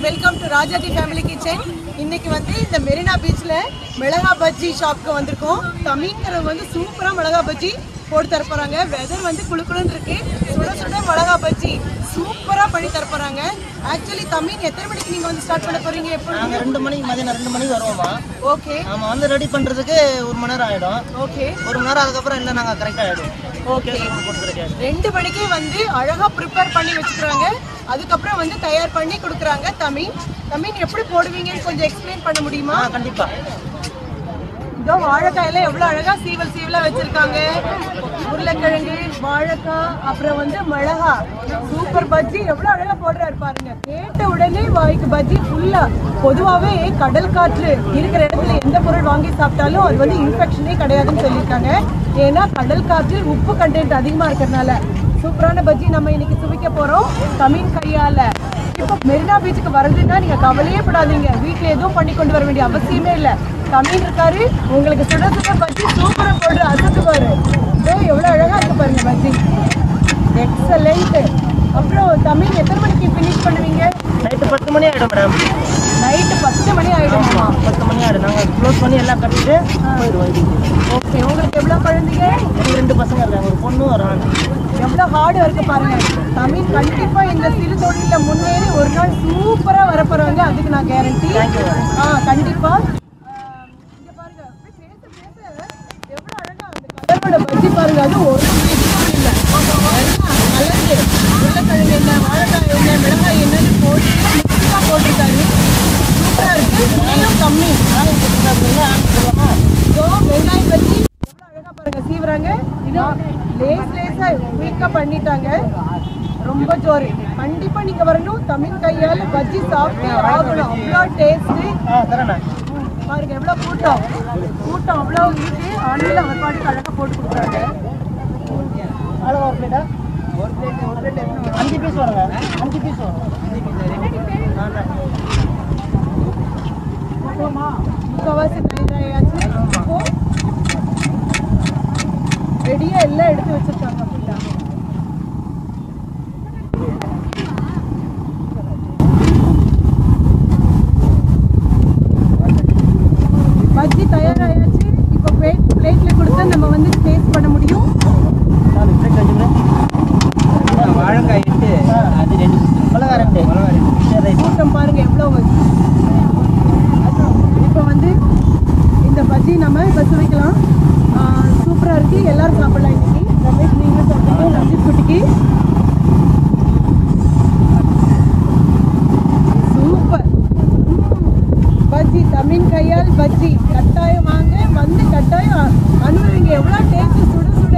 Welcome to Rajathi family kitchen. இன்னைக்கு வந்து இந்த மெரினா பீச்ல மிளகா பஜ்ஜி ஷாப்க்கு வந்திருக்கோம். தமிழ்ங்கிறவங்க வந்து சூப்பரா மிளகா பஜ்ஜி போட்டு தரப்போறாங்க. வெதர் வந்து குளுக்குளுன்னு இருக்கு. சுட சுட மிளகா பஜ்ஜி சூப்பரா பண்ணி தரப்போறாங்க. ஆக்சுவலி தமிழ் எத்தனை மணிக்கு நீங்க வந்து ஸ்டார்ட் பண்ண போறீங்க? எப்போ? நாங்க 2 மணிக்கு மதியம் 2 மணிக்கு வருவோமா. ஓகே. நாம வந்து ரெடி பண்றதுக்கு 1 மணி நேரம் ஆயிடும். ஓகே. 1 மணி நேரம் அதுக்கப்புறம் இல்ல நாங்க கரெக்டா ஆயிடும். ஓகே. 2 மணிக்கே வந்து அழகா ப்ரிப்பேர் பண்ணி வச்சுக்கிறாங்க. அதுக்கப்புறம் வந்து தயார் பண்ணி கொடுக்குறாங்க. தமிழ் எப்படி போடுவீங்கன்னு கொஞ்சம் எக்ஸ்பிளைன் பண்ண முடியுமா? கண்டிப்பா. இதோ வாழைக்காயில எவ்வளவு அழகா சீவலா வச்சிருக்காங்க. உருளைக்கிழங்கு, வாழைக்காய், அப்புறம் வந்து மிளகா. சூப்பர் பஜ்ஜி எவ்வளவு அழகா போடுறாரு பாருங்க. கேட்ட உடனே வாய்க்கு பஜ்ஜி ஃபுல்லா. பொதுவாகவே கடல் காற்று இருக்கிற இடத்துல எந்த பொருள் வாங்கி சாப்பிட்டாலும் அது வந்து இன்ஃபெக்ஷனே கிடையாதுன்னு சொல்லியிருக்காங்க. ஏன்னா கடல் காற்றில் உப்பு கண்டென்ட் அதிகமா இருக்கிறதுனால சூப்பரான பஜ்ஜி நம்ம இன்னைக்கு சுவைக்க போறோம் தமிழ் கையால. இப்போ மெரினா பீச்சுக்கு வர்றதுன்னா நீங்க கவலையே படாதீங்க. வீட்டுல எதுவும் பண்ணி கொண்டு வர வேண்டிய அவசியமே இல்லை. தமிழ் இருக்காரு, உங்களுக்கு சுட சுட பஜ்ஜி சூப்பரா போடுற அசத்துவாரு. எவ்வளவு அழகா இருக்கு பாருங்க பஜ்ஜி. எக்ஸலென்ட். அப்புறம் தமிழ் எத்தனை மணிக்கு ஃபினிஷ் பண்ணுவீங்க? நைட்டு 10 மணி ஆயிடும் மேடம். நைட்டு 10 மணி ஆயிடுமா? 10 மணி ஆயிடும். நாங்க க்ளோஸ் பண்ணி எல்லாம் கட்டிட்டு போயிடுவோம். ஓகே. உங்களுக்கு எவ்வளவு குழந்தைங்க? 2 பசங்க இருக்காங்க, ஒரு பொண்ணு ஒரு ஆண். எவ்வளவு ஹார்டு ஒர்க்கு பாருங்க. தமிழ் கண்டிப்பா இந்த சிறு தொழில முன்னேறி ஒரு நாள் சூப்பரா வரப்போறாங்க. அதுக்கு நான் கேரண்டி. கண்டிப்பா. இங்க பாருங்க, பேச எவ்வளவு அழகா அந்த கடலோட பஜ்ஜி பாருங்க. அது ஒரு இல்லை கலந்து உருளைக்கிழங்கு என்ன, வாழைக்காய் என்ன, மிளகாய் என்னன்னு போட்டு மிக்ஸா போட்டிருக்காரு. சூப்பரா இருக்கு. இன்னும் கம்மி வெங்காயம் பஜ்ஜி எவ்வளவு அழகா பாருங்க சீவுறாங்க. லேசா குயிக்கா பண்ணிட்டாங்க. ரொம்ப ஜோரு. கண்டிப்பா நீங்க வரணும். தமிழ் கையால பஜ்ஜி சாப்பிட்டு ஆகணும். அவ்வளோ டேஸ்ட் பாருங்க. எவ்வளவு கூட்டம் அவ்வளோ இருக்கு. ஆண்கள் அவர் பாட்டுக்கு அழகா போட்டு கொடுக்குறாங்க. ஒரு பிளேட் 5 பீஸ் வருங்க. 5 பீஸ் வரும். முக்கால்வாசி தயாராயாச்சு. இப்போ ரெடியா எல்லாம் எடுத்து வச்சிருக்காங்க. பஜ்ஜி தயாராயாச்சு. இப்போ பிளேட்ல கொடுத்தா நம்ம வந்து டேஸ்ட் பண்ண முடியும். வாழைக்காய் இட்டு அது 2 மிளகாய் கூட்டம் பாருங்க எவ்வளவு. இப்போ வந்து இந்த பஜ்ஜி நம்ம இப்போ சுவைக்கலாம். சூப்பராக இருக்கு. எல்லாரும் சாப்பிடலாம் இன்னைக்கு. ரமேஷ் நீங்களும் சாப்பிடுங்க. ரஞ்சித் குட்டிக்கு சூப்பர் பஜ்ஜி. தமிழ் கையால் பஜ்ஜி கட்டாயம் வாங்க. வந்து கட்டாயம் அனுபவிங்க. எவ்வளோ டேஸ்ட். சுட சுட